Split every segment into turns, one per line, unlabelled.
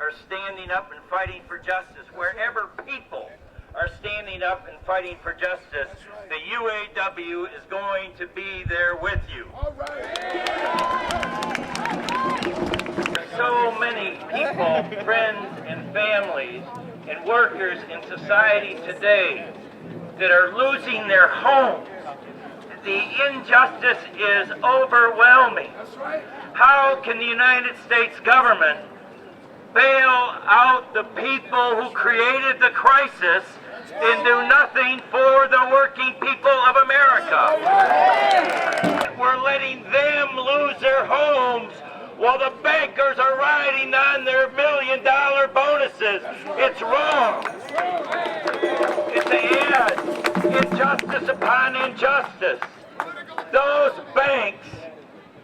are standing up and fighting for justice. Wherever people are standing up and fighting for justice, the UAW is going to be there with you.
All right.
There's so many people, friends and families and workers in society today that are losing their homes. The injustice is overwhelming.
That's right.
How can the United States government bail out the people who created the crisis and do nothing for the working people of America? We're letting them lose their homes while the bankers are riding on their $1 million bonuses. It's wrong. It's to add injustice upon injustice. Those banks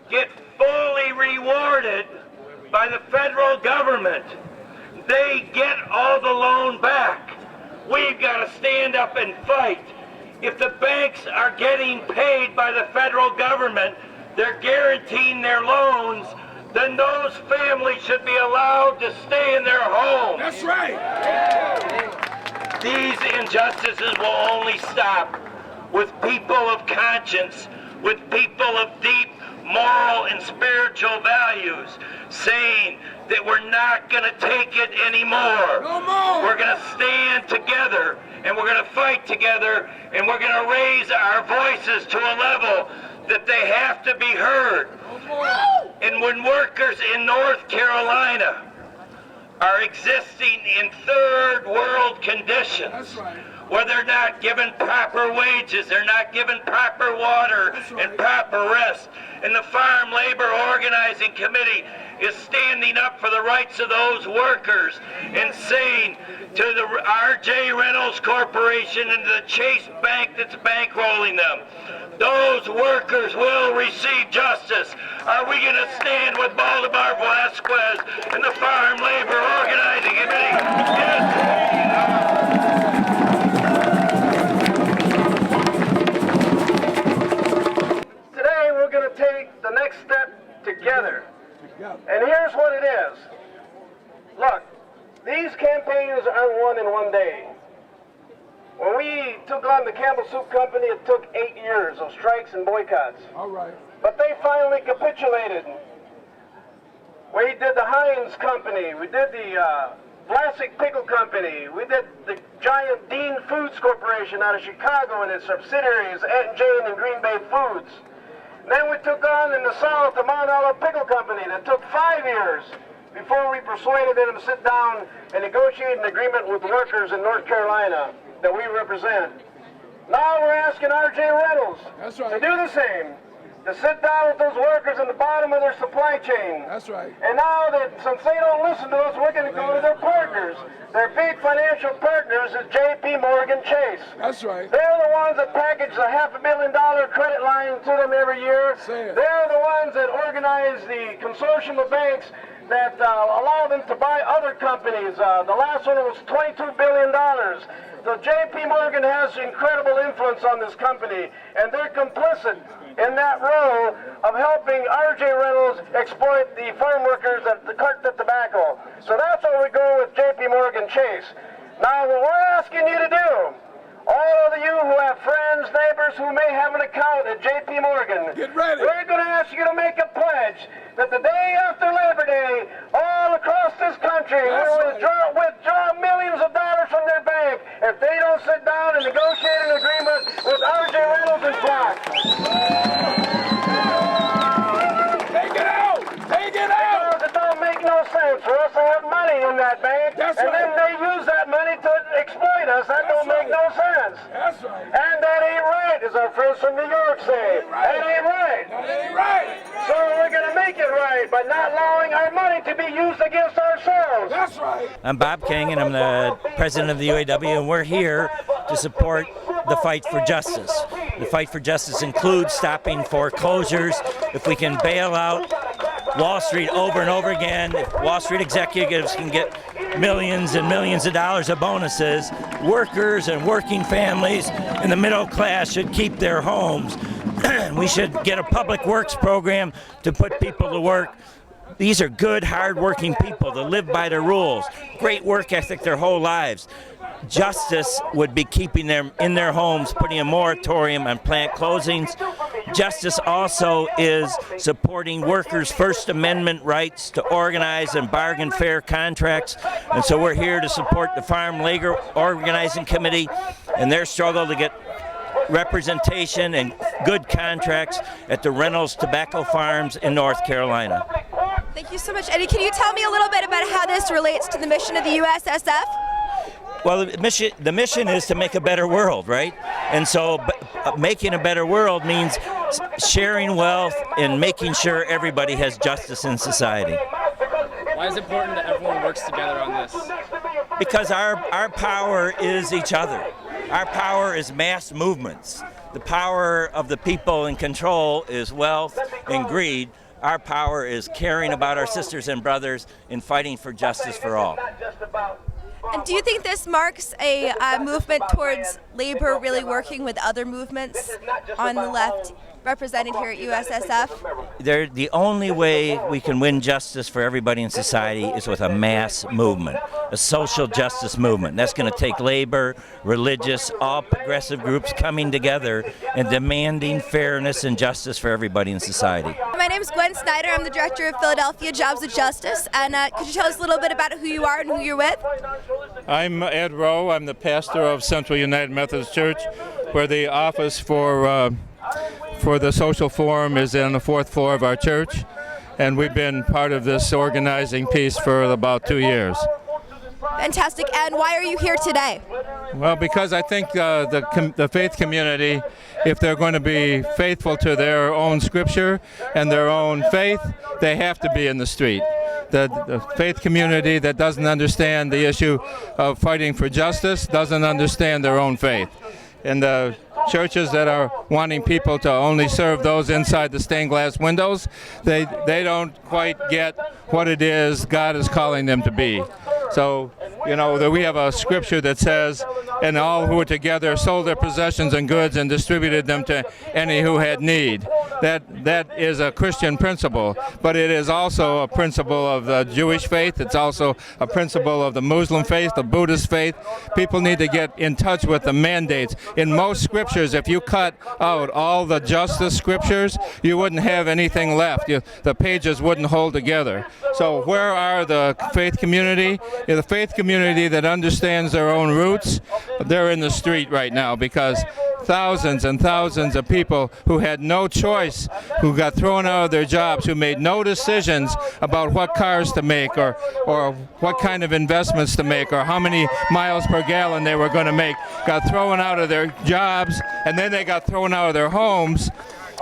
get fully rewarded by the federal government. They get all the loan back. We've got to stand up and fight. If the banks are getting paid by the federal government, they're guaranteeing their loans, then those families should be allowed to stay in their homes.
That's right.
These injustices will only stop with people of conscience, with people of deep moral and spiritual values, saying that we're not going to take it anymore.
No more.
We're going to stand together, and we're going to fight together, and we're going to raise our voices to a level that they have to be heard. And when workers in North Carolina are existing in third world conditions,
That's right.
where they're not given proper wages, they're not given proper water and proper rest, and the Farm Labor Organizing Committee is standing up for the rights of those workers and saying to the R.J. Reynolds Corporation and the Chase Bank that's bankrolling them, those workers will receive justice. Are we going to stand with Baldemar Velasquez and the Farm Labor Organizing Committee? Yes.
Today we're going to take the next step together. And here's what it is. Look, these campaigns aren't won in one day. When we took on the Campbell Soup Company, it took 8 years of strikes and boycotts.
All right.
But they finally capitulated. We did the Heinz Company, we did the Vlasic Pickle Company, we did the giant Dean Foods Corporation out of Chicago and its subsidiaries, Aunt Jane and Green Bay Foods. Then we took on in the South the Mount Olive Pickle Company that took 5 years before we persuaded them to sit down and negotiate an agreement with workers in North Carolina that we represent. Now we're asking R.J. Reynolds
That's right.
to do the same, to sit down with those workers in the bottom of their supply chain.
That's right.
And now that since they don't listen to us, we're going to go to their partners. Their big financial partners is J.P. Morgan Chase.
That's right.
They're the ones that package the $500 million credit line to them every year.
Say it.
They're the ones that organize the consortium of banks that allow them to buy other companies. The last one was $22 billion. So J.P. Morgan has incredible influence on this company, and they're complicit in that role of helping R.J. Reynolds exploit the farm workers that cart the tobacco. So that's where we go with J.P. Morgan Chase. Now, what we're asking you to do, all of you who have friends, neighbors who may have an account at J.P. Morgan,
Get ready.
we're going to ask you to make a pledge that the day after Labor Day, all across this country will withdraw millions of dollars from their bank if they don't sit down and negotiate an agreement with R.J. Reynolds and FLOC.
Take it out. Take it out.
Because it don't make no sense for us to have money in that bank,
That's
and
right.
then they use that money to exploit us. That don't make no sense.
That's right.
And that ain't right, as our friends from New York say. That ain't right.
That ain't right.
So we're going to make it right by not allowing our money to be used against ourselves.
That's right.
I'm Bob King, and I'm the president of the UAW, and we're here to support the fight for justice. The fight for justice includes stopping foreclosures. If we can bail out Wall Street over and over again, if Wall Street executives can get millions and millions of dollars of bonuses, workers and working families in the middle class should keep their homes. We should get a public works program to put people to work These are good, hard-working people that live by the rules, great work ethic their whole lives. Justice would be keeping them in their homes, putting a moratorium on plant closings. Justice also is supporting workers' First Amendment rights to organize and bargain fair contracts. And so we're here to support the Farm Labor Organizing Committee and their struggle to get representation and good contracts at the Reynolds tobacco farms in North Carolina.
Thank you so much, Eddie. Can you tell me a little bit about how this relates to the mission of the USSF?
Well, the mission is to make a better world, right? And so making a better world means sharing wealth and making sure everybody has justice in society.
Why is it important that everyone works together on this?
Because our power is each other. Our power is mass movements. The power of the people in control is wealth and greed. Our power is caring about our sisters and brothers and fighting for justice for all.
And do you think this marks a movement towards labor really working with other movements on the left represented here at USSF?
The only way we can win justice for everybody in society is with a mass movement, a social justice movement. That's going to take labor, religious, all progressive groups coming together and demanding fairness and justice for everybody in society.
My name is Gwen Snyder. I'm the director of Philadelphia Jobs with Justice. And could you tell us a little bit about who you are and who you're with?
I'm Ed Rowe. I'm the pastor of Central United Methodist Church, where the office for the social forum is on the 4th floor of our church, and we've been part of this organizing piece for about 2 years.
Fantastic. And why are you here today?
Well, because I think the faith community, if they're going to be faithful to their own scripture and their own faith, they have to be in the street. The faith community that doesn't understand the issue of fighting for justice doesn't understand their own faith. And the churches that are wanting people to only serve those inside the stained glass windows, they don't quite get what it is God is calling them to be. So, you know, we have a scripture that says, and all who were together sold their possessions and goods and distributed them to any who had need. That is a Christian principle, but it is also a principle of the Jewish faith. It's also a principle of the Muslim faith, the Buddhist faith. People need to get in touch with the mandates. In most scriptures, if you cut out all the justice scriptures, you wouldn't have anything left. The pages wouldn't hold together. So where are the faith community? The faith community that understands their own roots, they're in the street right now because thousands and thousands of people who had no choice, who got thrown out of their jobs, who made no decisions about what cars to make or what kind of investments to make or how many miles per gallon they were going to make, got thrown out of their jobs, and then they got thrown out of their homes.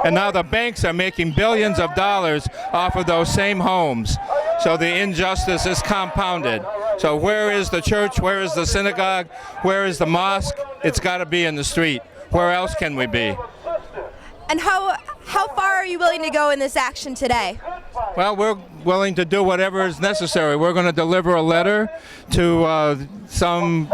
And now the banks are making billions of dollars off of those same homes. So the injustice is compounded. So where is the church? Where is the synagogue? Where is the mosque? It's got to be in the street. Where else can we be?
And how far are you willing to go in this action today?
Well, we're willing to do whatever is necessary. We're going to deliver a letter to some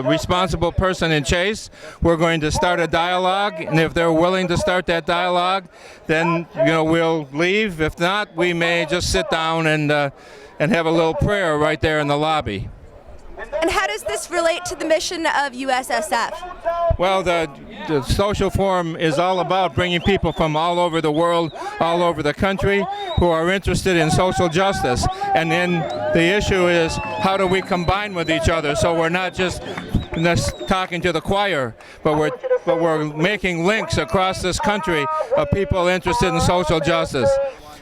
responsible person in Chase. We're going to start a dialogue, and if they're willing to start that dialogue, then we'll leave. If not, we may just sit down and have a little prayer right there in the lobby.
And how does this relate to the mission of USSF?
Well, the social forum is all about bringing people from all over the world, all over the country, who are interested in social justice. And then the issue is, how do we combine with each other so we're not just talking to the choir, but we're making links across this country of people interested in social justice.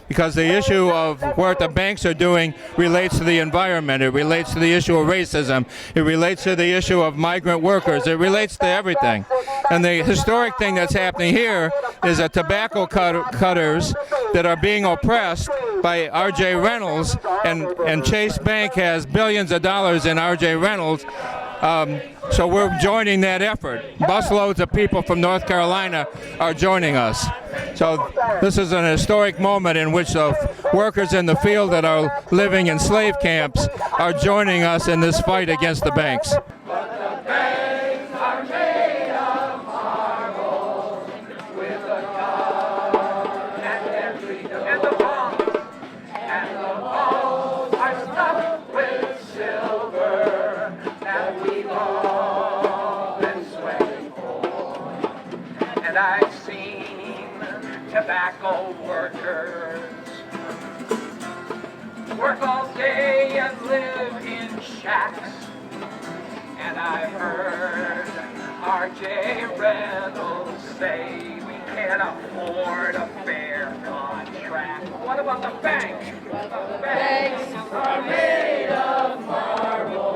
Because the issue of what the banks are doing relates to the environment, it relates to the issue of racism, it relates to the issue of migrant workers, it relates to everything. And the historic thing that's happening here is that tobacco cutters that are being oppressed by R.J. Reynolds, and Chase Bank has billions of dollars in R.J. Reynolds. So we're joining that effort. Busloads of people from North Carolina are joining us. So this is an historic moment in which the workers in the field that are living in slave camps are joining us in this fight against the banks.
And the workers work all day and live in shacks. And I heard R.J. Reynolds say we can't afford a fair contract. What about the bank? The banks are made of marble.